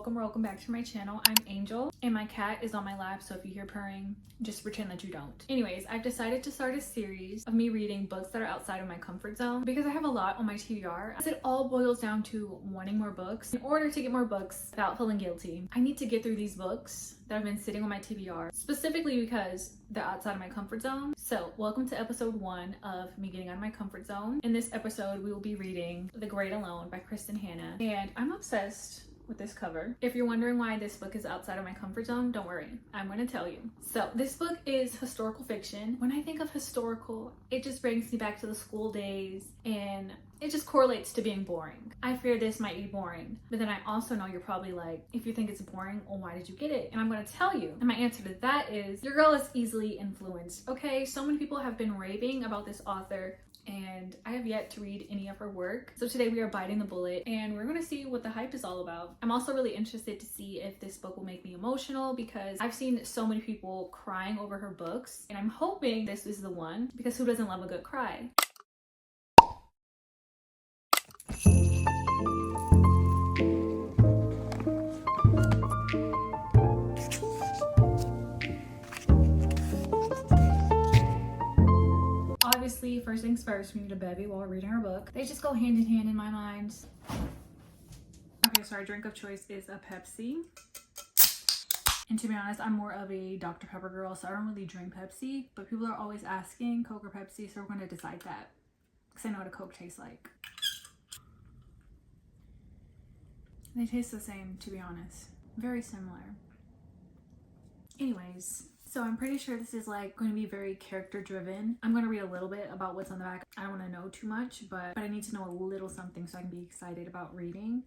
welcome back to my channel. I'm Angel and my cat is on my lap, so if you hear purring, just pretend that you don't. Anyways, I've decided to start a series of me reading books that are outside of my comfort zone because I have a lot on my TBR. As it all boils down to wanting more books. In order to get more books without feeling guilty, I need to get through these books that have been sitting on my TBR, specifically because they're outside of my comfort zone. So welcome to episode 1 of me getting out of my comfort zone. In this episode, we will be reading The Great Alone by Kristen Hanna, and I'm obsessed with this cover. If you're wondering why this book is outside of my comfort zone, don't worry, I'm going to tell you. So this book is historical fiction. When I think of historical, it just brings me back to the school days, and it just correlates to being boring. I fear this might be boring, but then I also know you're probably like, if you think it's boring, well, why did you get it? And I'm going to tell you. And my answer to that is, your girl is easily influenced, okay? So many people have been raving about this author, and I have yet to read any of her work. So today we are biting the bullet and we're gonna see what the hype is all about. I'm also really interested to see if this book will make me emotional because I've seen so many people crying over her books, and I'm hoping this is the one because who doesn't love a good cry? Obviously, first things first, we need a bevy while we're reading our book. They just go hand in hand in my mind. Okay, so our drink of choice is a Pepsi. And to be honest, I'm more of a Dr. Pepper girl, so I don't really drink Pepsi. But people are always asking Coke or Pepsi, so we're going to decide that. Because I know what a Coke tastes like. They taste the same, to be honest. Very similar. Anyways. So I'm pretty sure this is like going to be very character driven. I'm going to read a little bit about what's on the back. I don't want to know too much, but I need to know a little something so I can be excited about reading.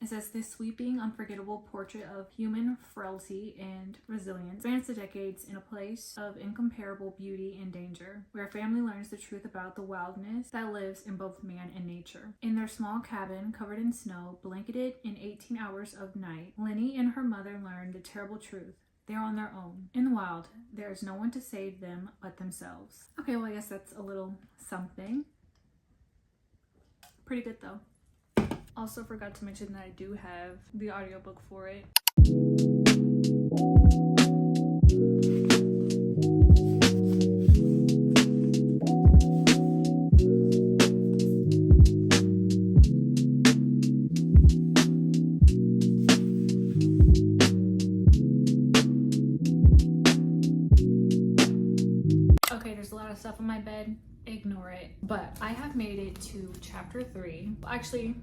It says, this sweeping, unforgettable portrait of human frailty and resilience spans the decades in a place of incomparable beauty and danger, where a family learns the truth about the wildness that lives in both man and nature. In their small cabin, covered in snow, blanketed in 18 hours of night, Lenny and her mother learn the terrible truth. They're on their own. In the wild, there is no one to save them but themselves. Okay, well, I guess that's a little something. Pretty good, though. Also forgot to mention that I do have the audiobook for it. Stuff on my bed, ignore it. But I have made it to chapter 3, actually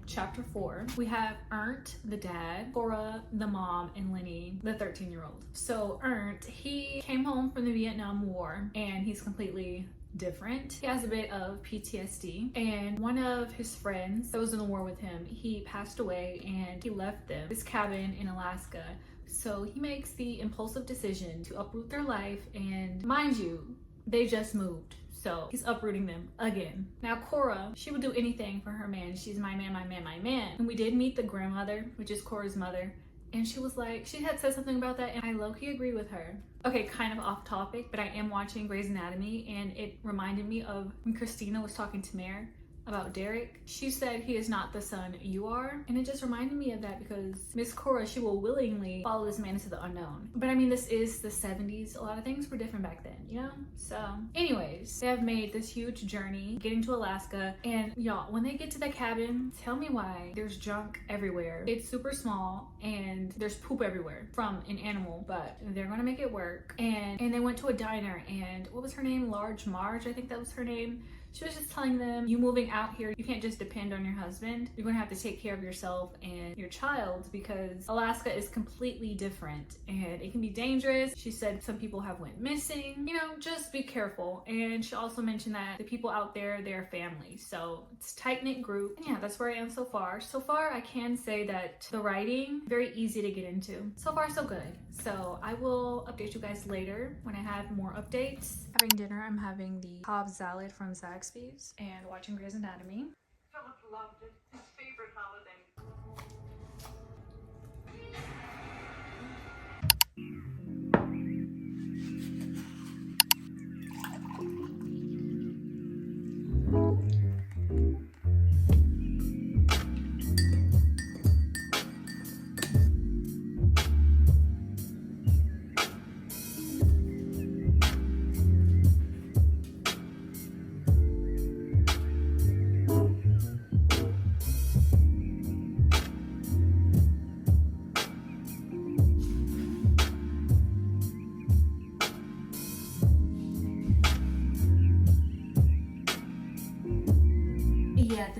chapter 4. We have Ernst, the dad, Cora, the mom, and Lenny, the 13-year-old. So Ernst, he came home from the Vietnam War and he's completely different. He has a bit of PTSD, and one of his friends that was in the war with him, he passed away and he left them this cabin in Alaska. So he makes the impulsive decision to uproot their life, and mind you, they just moved, so he's uprooting them again. Now Cora, she would do anything for her man. She's my man, my man, my man. And we did meet the grandmother, which is Cora's mother, and she was like, she had said something about that, and I low-key agree with her. Okay, kind of off topic, but I am watching Grey's Anatomy, and it reminded me of when Christina was talking to Mare about Derek. She said, he is not the son you are, and it just reminded me of that because Miss Cora, she will willingly follow this man into the unknown. But I mean, this is the 70s. A lot of things were different back then, you know? So anyways, they have made this huge journey getting to Alaska, and y'all, when they get to the cabin, tell me why there's junk everywhere. It's super small and there's poop everywhere from an animal, but they're gonna make it work. And they went to a diner, and what was her name? Large Marge, I think that was her name. She was just telling them, you moving out here, you can't just depend on your husband. You're gonna have to take care of yourself and your child because Alaska is completely different and it can be dangerous. She said some people have went missing. You know, just be careful. And she also mentioned that the people out there, they're family. So it's a tight-knit group. And yeah, that's where I am so far. So far, I can say that the writing, very easy to get into. So far, so good. So I will update you guys later when I have more updates. Having dinner, I'm having the Cobb salad from Zaxby's and watching Grey's Anatomy. Philip loved it. His favorite holiday.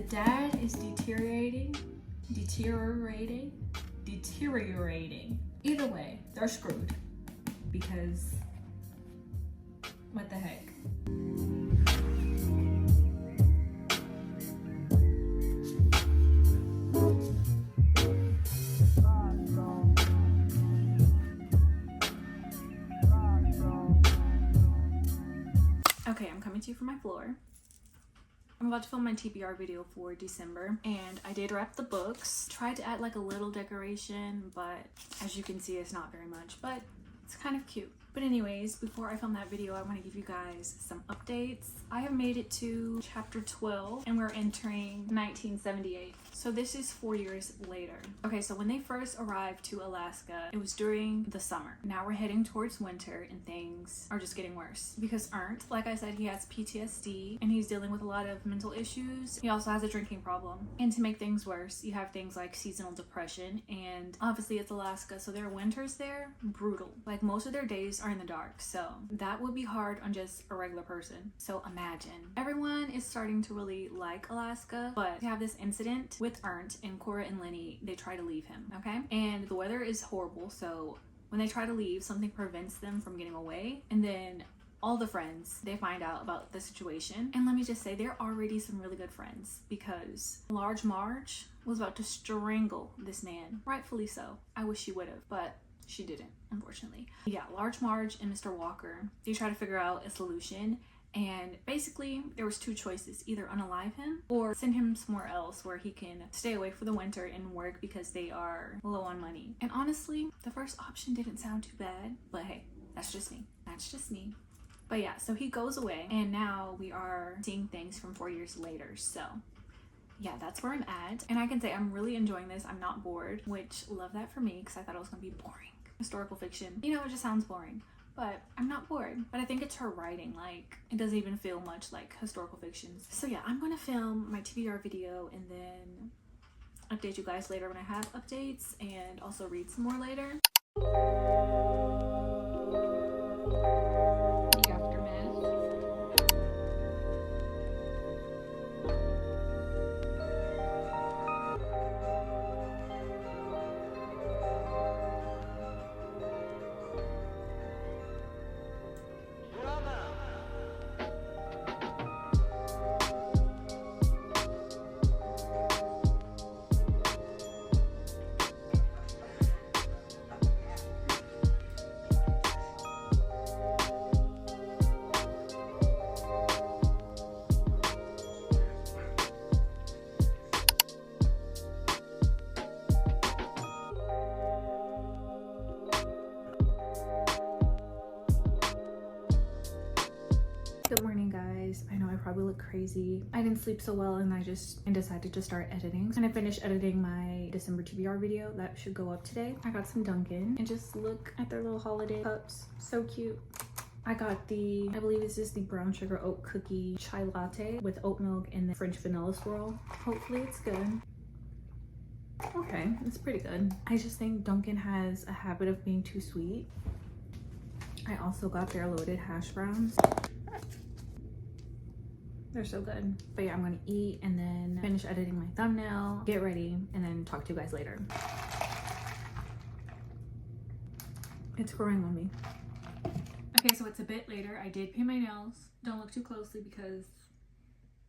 dad is deteriorating. Either way, they're screwed because what the heck. Okay, I'm coming to you from my floor. I'm about to film my TBR video for December, and I did wrap the books. Tried to add like a little decoration, but as you can see, it's not very much, but it's kind of cute. But anyways, before I film that video, I want to give you guys some updates. I have made it to chapter 12, and we're entering 1978. So this is 4 years later. Okay, so when they first arrived to Alaska, it was during the summer. Now we're heading towards winter, and things are just getting worse. Because Ernst, like I said, he has PTSD, and he's dealing with a lot of mental issues. He also has a drinking problem. And to make things worse, you have things like seasonal depression, and obviously it's Alaska, so their winters there, brutal. Like most of their days are in the dark, so that would be hard on just a regular person. So imagine. Everyone is starting to really like Alaska, but they have this incident with Ernst, and Cora and Lenny, they try to leave him, okay? And the weather is horrible, so when they try to leave, something prevents them from getting away, and then all the friends, they find out about the situation. And let me just say, they're already some really good friends, because Large Marge was about to strangle this man. Rightfully so. I wish she would have, but she didn't, unfortunately. Yeah, Large Marge and Mr. Walker, they try to figure out a solution, and basically there was two choices: either unalive him or send him somewhere else where he can stay away for the winter and work, because they are low on money. And honestly, the first option didn't sound too bad, but hey, that's just me. But yeah, so he goes away, and now we are seeing things from 4 years later. So yeah, that's where I'm at, and I can say I'm really enjoying this. I'm not bored, which love that for me, because I thought it was gonna be boring. Historical fiction, you know, it just sounds boring, but I'm not bored. But I think it's her writing, like it doesn't even feel much like historical fictions. So yeah, I'm gonna film my TBR video and then update you guys later when I have updates, and also read some more later. The aftermath. Good morning, guys. I know I probably look crazy. I didn't sleep so well, and I decided to start editing. And I finished editing my December TBR video that should go up today. I got some Dunkin', and just look at their little holiday cups. So cute. I got the, I believe this is the brown sugar oat cookie chai latte with oat milk and the French vanilla swirl. Hopefully it's good. Okay, it's pretty good. I just think Dunkin' has a habit of being too sweet. I also got their loaded hash browns. They're so good. But yeah, I'm gonna eat and then finish editing my thumbnail, get ready, and then talk to you guys later. It's growing on me. Okay, so it's a bit later. I did paint my nails. Don't look too closely because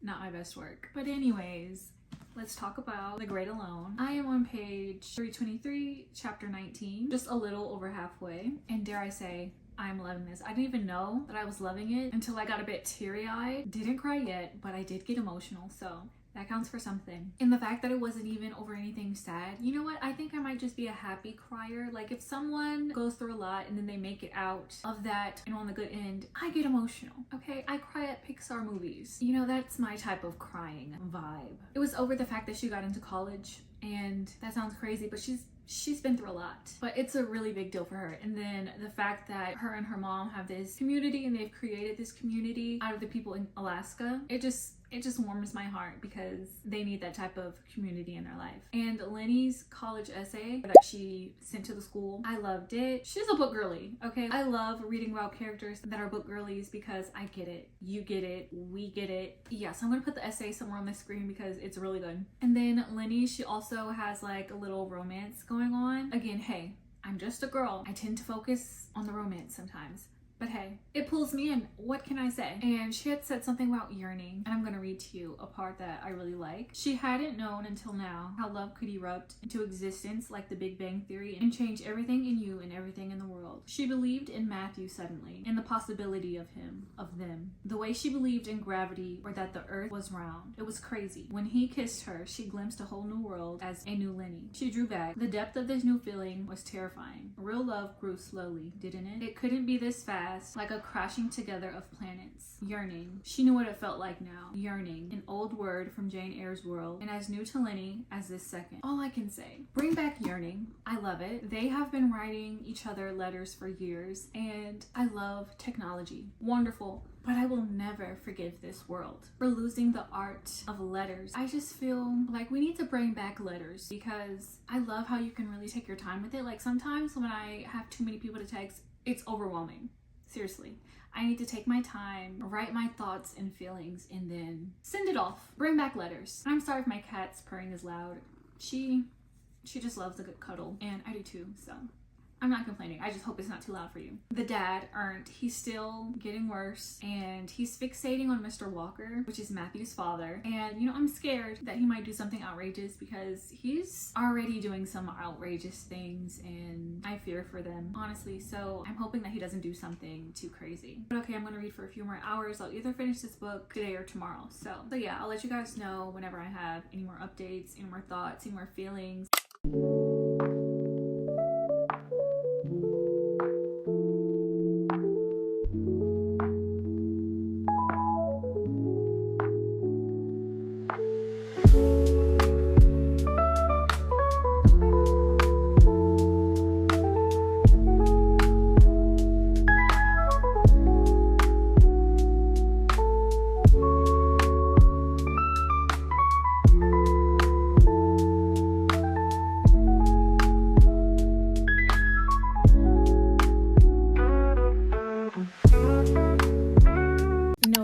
not my best work. But anyways, let's talk about The Great Alone. I am on page 323, chapter 19, just a little over halfway. And dare I say, I'm loving this. I didn't even know that I was loving it until I got a bit teary-eyed. Didn't cry yet, but I did get emotional, so that counts for something. And the fact that it wasn't even over anything sad, you know what? I think I might just be a happy crier. Like if someone goes through a lot and then they make it out of that and on the good end, I get emotional, okay? I cry at Pixar movies. You know, that's my type of crying vibe. It was over the fact that she got into college. and that sounds crazy, but she's been through a lot, but it's a really big deal for her. And then the fact that her and her mom have this community, and they've created this community out of the people in Alaska, it just warms my heart, because they need that type of community in their life. And Lenny's college essay that she sent to the school, I loved it. She's a book girly, okay? I love reading about characters that are book girlies, because I get it, you get it, we get it. Yeah, so I'm gonna put the essay somewhere on the screen because it's really good. And then Lenny, she also has like a little romance going on. Again, hey, I'm just a girl. I tend to focus on the romance sometimes. But hey, it pulls me in. What can I say? And she had said something about yearning, and I'm gonna read to you a part that I really like. She hadn't known until now how love could erupt into existence like the Big Bang Theory and change everything in you and everything in the world. She believed in Matthew suddenly, in the possibility of him, of them. The way she believed in gravity, or that the earth was round. It was crazy. When he kissed her, she glimpsed a whole new world as a new Lenny. She drew back. The depth of this new feeling was terrifying. Real love grew slowly, didn't it? It couldn't be this fast. Like a crashing together of planets. Yearning. She knew what it felt like now. Yearning. An old word from Jane Eyre's world, and as new to Lenny as this second. All I can say. Bring back yearning. I love it. They have been writing each other letters for years, and I love technology. Wonderful. But I will never forgive this world for losing the art of letters. I just feel like we need to bring back letters, because I love how you can really take your time with it. Like sometimes when I have too many people to text, it's overwhelming. Seriously, I need to take my time, write my thoughts and feelings, and then send it off. Bring back letters. I'm sorry if my cat's purring is loud. She just loves a good cuddle, and I do too, so I'm not complaining. I just hope it's not too loud for you. The dad, Ernst, he's still getting worse, and he's fixating on Mr. Walker, which is Matthew's father. And, you know, I'm scared that he might do something outrageous, because he's already doing some outrageous things, and I fear for them, honestly. So I'm hoping that he doesn't do something too crazy. But okay, I'm gonna read for a few more hours. I'll either finish this book today or tomorrow. So yeah, I'll let you guys know whenever I have any more updates, any more thoughts, any more feelings.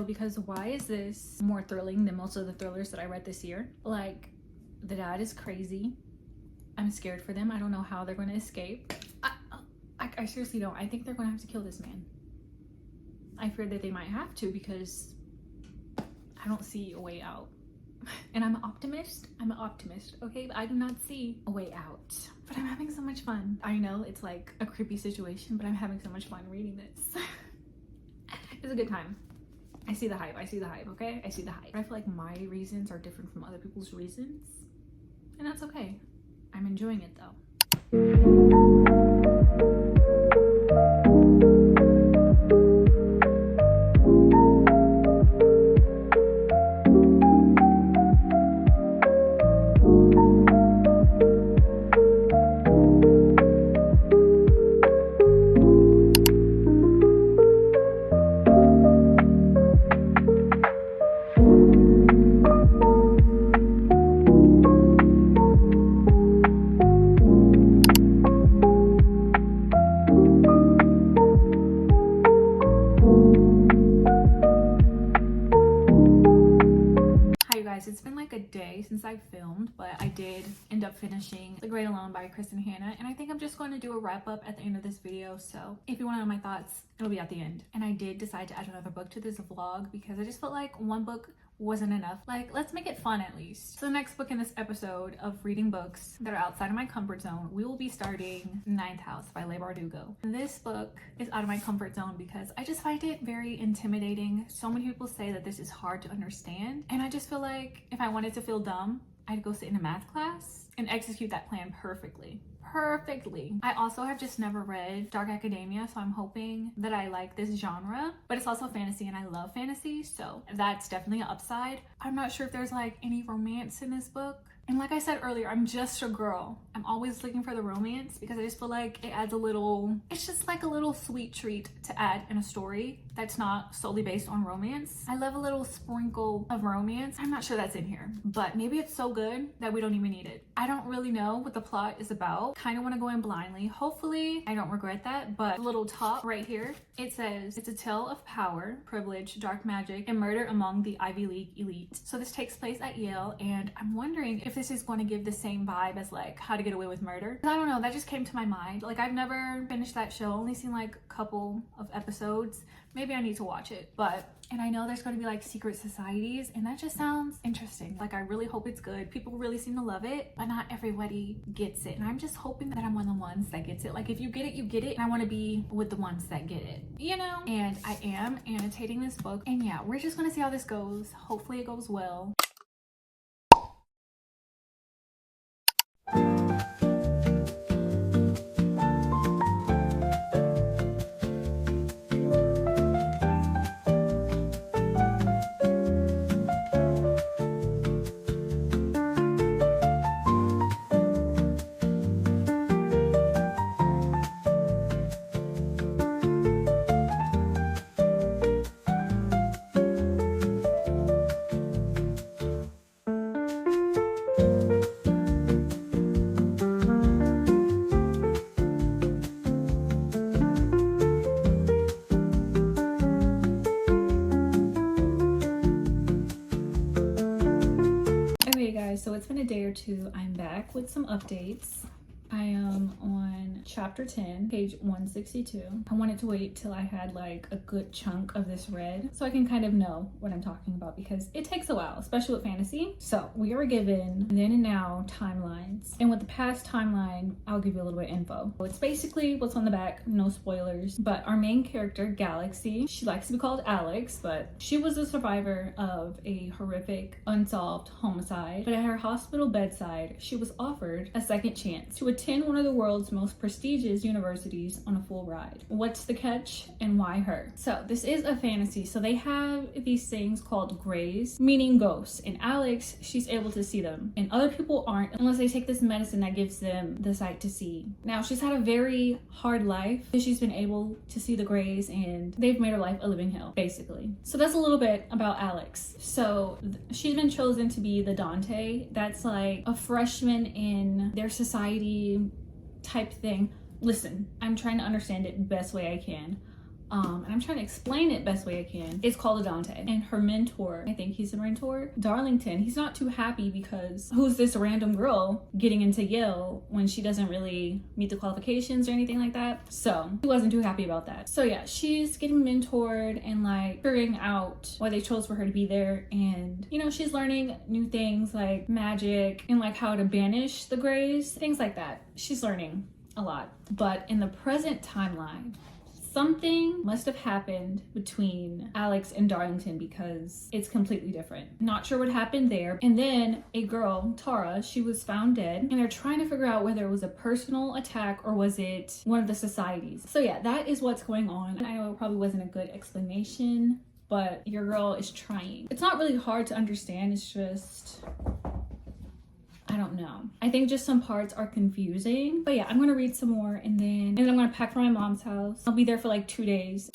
Because why is this more thrilling than most of the thrillers that I read this year? Like, the dad is crazy. I'm scared for them. I don't know how they're going to escape. I seriously don't. I think they're going to have to kill this man. I fear that they might have to, because I don't see a way out. And I'm an optimist. Okay? But I do not see a way out. But I'm having so much fun. I know it's like a creepy situation, but I'm having so much fun reading this. It's a good time. I see the hype, okay? I see the hype. But I feel like my reasons are different from other people's reasons, and that's okay. I'm enjoying it though. It's been like a day since I filmed, but I did end up finishing The Great Alone by Kristen Hanna, and I think I'm just going to do a wrap up at the end of this video. So if you want to know my thoughts, it'll be at the end. And I did decide to add another book to this vlog, because I just felt like one book wasn't enough. Like, let's make it fun at least. So the next book in this episode of reading books that are outside of my comfort zone, we will be starting Ninth House by Leigh Bardugo. This book is out of my comfort zone because I just find it very intimidating. So many people say that this is hard to understand, and I just feel like if I wanted to feel dumb, I'd go sit in a math class and execute that plan perfectly. I also have just never read Dark Academia, so I'm hoping that I like this genre, but it's also fantasy and I love fantasy, so that's definitely an upside. I'm not sure if there's like any romance in this book, And like I said earlier, I'm just a girl. I'm always looking for the romance because I just feel like it adds a little, it's just like a little sweet treat to add in a story that's not solely based on romance. I love a little sprinkle of romance. I'm not sure that's in here, but maybe it's so good that we don't even need it. I don't really know what the plot is about. Kind of want to go in blindly. Hopefully I don't regret that, but the little top right here, it says it's a tale of power, privilege, dark magic, and murder among the Ivy League elite. So this takes place at Yale, and I'm wondering if this is going to give the same vibe as like How to Get Away with Murder. I don't know, that just came to my mind. Like I've never finished that show, only seen like a couple of episodes. Maybe I need to watch it, and I know there's going to be like secret societies, and that just sounds interesting. Like I really hope it's good. People really seem to love it, but not everybody gets it, and I'm just hoping that I'm one of the ones that gets it. Like if you get it, you get it, and I want to be with the ones that get it, you know? And I am annotating this book, and yeah, we're just gonna see how this goes. Hopefully it goes well. So it's been a day or two. I'm back with some updates. I am on chapter 10, page 162. I wanted to wait till I had like a good chunk of this read so I can kind of know what I'm talking about, because it takes a while, especially with fantasy. So we are given then and now timelines, and with the past timeline I'll give you a little bit of info. So it's basically what's on the back, no spoilers, but our main character Galaxy, she likes to be called Alex, but she was a survivor of a horrific unsolved homicide. But at her hospital bedside she was offered a second chance to attend one of the world's most prestigious universities on a full ride. What's the catch and why her? So this is a fantasy, so they have these things called grays, meaning ghosts, and Alex, she's able to see them, and other people aren't unless they take this medicine that gives them the sight to see. Now she's had a very hard life, but she's been able to see the grays, and they've made her life a living hell basically. So that's a little bit about Alex. So she's been chosen to be the Dante. That's like a freshman in their society type thing. Listen, I'm trying to understand it best way I can. And I'm trying to explain it best way I can. It's called a Dante. And her mentor, I think he's a mentor, Darlington, he's not too happy because who's this random girl getting into Yale when she doesn't really meet the qualifications or anything like that. So he wasn't too happy about that. So yeah, she's getting mentored and like figuring out why they chose for her to be there. And you know, she's learning new things like magic and like how to banish the grays, things like that. She's learning a lot. But in the present timeline, something must have happened between Alex and Darlington because it's completely different. Not sure what happened there. And then a girl, Tara, she was found dead, and they're trying to figure out whether it was a personal attack or was it one of the societies. So yeah, that is what's going on. I know it probably wasn't a good explanation, but your girl is trying. It's not really hard to understand, it's just, I don't know. I think just some parts are confusing. But yeah, I'm gonna read some more and then I'm gonna pack for my mom's house. I'll be there for like 2 days.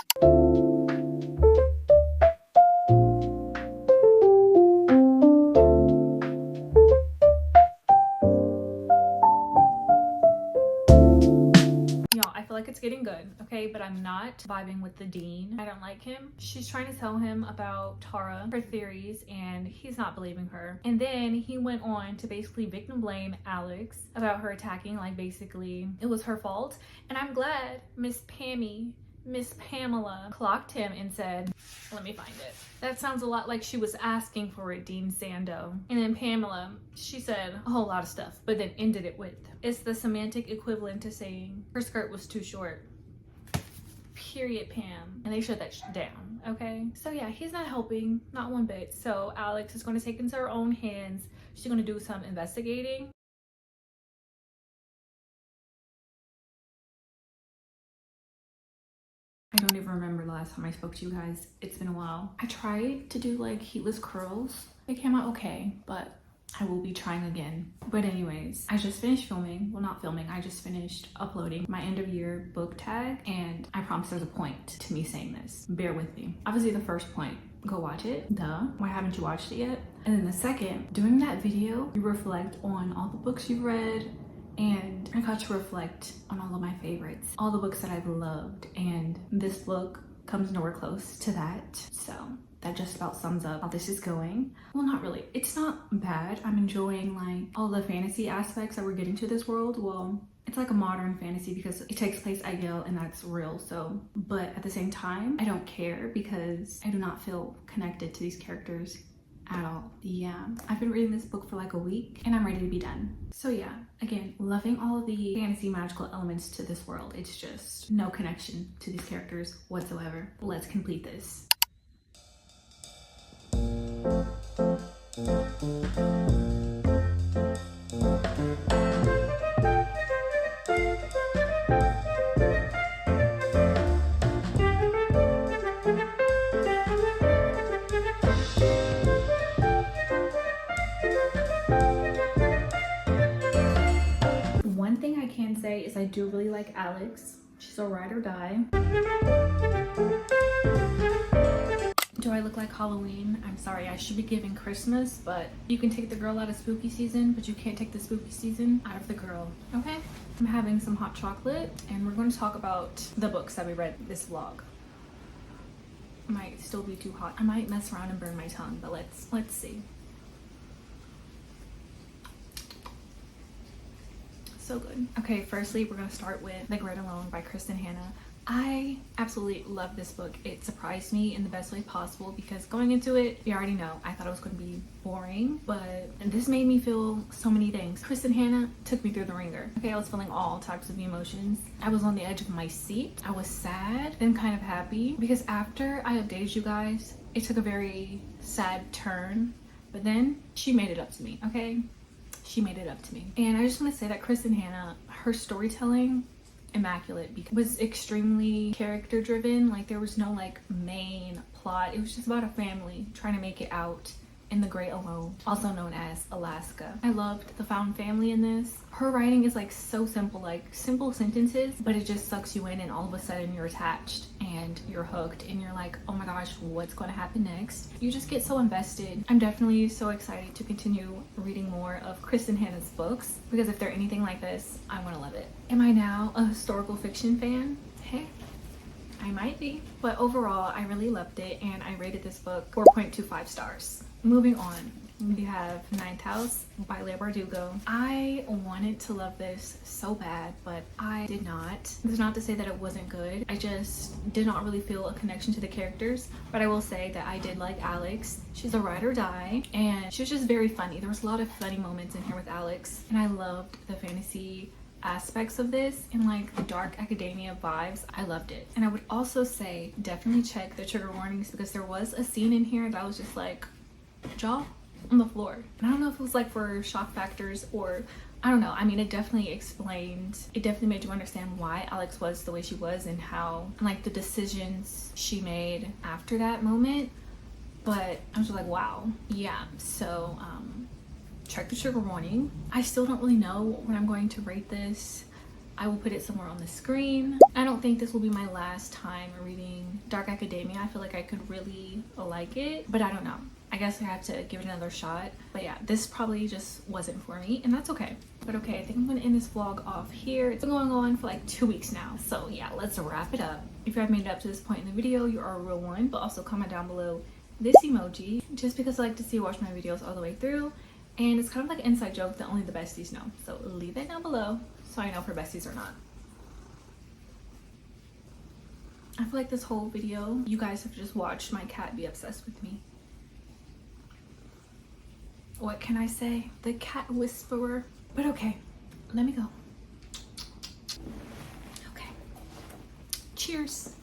Like it's getting good, okay, but I'm not vibing with the dean. I don't like him. She's trying to tell him about Tara, her theories, and he's not believing her. And then he went on to basically victim blame Alex about her attacking, like basically it was her fault. And I'm glad Miss Pamela clocked him and said, let me find it. That sounds a lot like she was asking for it, Dean Sando. And then Pamela, she said a whole lot of stuff, but then ended it with, it's the semantic equivalent to saying her skirt was too short. Period, Pam. And they shut that down, okay? So yeah, he's not helping, not one bit. So Alex is going to take into her own hands. She's going to do some investigating. I don't even remember the last time I spoke to you guys. It's been a while. I tried to do like heatless curls. They came out okay, but I will be trying again. But anyways, I just finished filming. Well, not filming. I just finished uploading my end of year book tag. And I promise there's a point to me saying this. Bear with me. Obviously the first point, go watch it. Duh. Why haven't you watched it yet? And then the second, during that video, you reflect on all the books you've read. And I got to reflect on all of my favorites. All the books that I've loved. And this book comes nowhere close to that. So that just about sums up how this is going. Well, not really. It's not bad. I'm enjoying like all the fantasy aspects that we're getting to this world. Well, it's like a modern fantasy because it takes place at Yale and that's real. So, but at the same time, I don't care because I do not feel connected to these characters at all. Yeah, I've been reading this book for like a week and I'm ready to be done. So yeah, again, loving all of the fantasy magical elements to this world. It's just no connection to these characters whatsoever. Let's complete this. One thing I can say is I do really like Alex. She's a ride or die. Do I look like Halloween? I'm sorry, I should be giving Christmas, but you can take the girl out of spooky season, but you can't take the spooky season out of the girl, okay? I'm having some hot chocolate, and we're going to talk about the books that we read this vlog. Might still be too hot. I might mess around and burn my tongue, but let's see. So good. Okay, firstly, we're gonna start with Like Right Alone by Kristen Hanna. I absolutely love this book. It surprised me in the best way possible because going into it, you already know, I thought it was going to be boring, but this made me feel so many things. Kristen Hanna took me through the ringer. Okay, I was feeling all types of emotions. I was on the edge of my seat. I was sad, then kind of happy because after I updated you guys, it took a very sad turn, but then she made it up to me, okay? She made it up to me. And I just want to say that Kristen Hanna, her storytelling, immaculate, because it was extremely character driven. Like there was no like main plot. It was just about a family trying to make it out in the Great Alone, also known as Alaska. I loved the found family in this. Her writing is like so simple, like simple sentences, but it just sucks you in and all of a sudden you're attached and you're hooked and you're like, oh my gosh, what's going to happen next? You just get so invested. I'm definitely so excited to continue reading more of Kristen Hanna's books because if they're anything like this, I'm gonna love it. Am I now a historical fiction fan? Hey, I might be. But overall, I really loved it and I rated this book 4.25 stars. Moving on, we have Ninth House by Leigh Bardugo. I wanted to love this so bad, but I did not. This is not to say that it wasn't good. I just did not really feel a connection to the characters, but I will say that I did like Alex. She's a ride or die, and she was just very funny. There was a lot of funny moments in here with Alex, and I loved the fantasy aspects of this and like the dark academia vibes. I loved it. And I would also say definitely check the trigger warnings because there was a scene in here that I was just like, jaw on the floor. And I don't know if it was like for shock factors or I don't know. I mean, it definitely explained, it definitely made you understand why Alex was the way she was and how, and like the decisions she made after that moment. But I was just like, wow. Yeah, so check the trigger warning. I still don't really know when I'm going to rate this. I will put it somewhere on the screen. I don't think this will be my last time reading dark academia. I feel like I could really like it, but I don't know. I guess I have to give it another shot. But yeah, this probably just wasn't for me, and that's okay. But okay, I think I'm gonna end this vlog off here. It's been going on for like 2 weeks now. So yeah, let's wrap it up. If you have made it up to this point in the video, you are a real one, but also comment down below this emoji, just because I like to see you watch my videos all the way through. And it's kind of like an inside joke that only the besties know. So leave that down below so I know if we're besties or not. I feel like this whole video, you guys have just watched my cat be obsessed with me. What can I say? The cat whisperer. But okay, let me go. Okay. Cheers.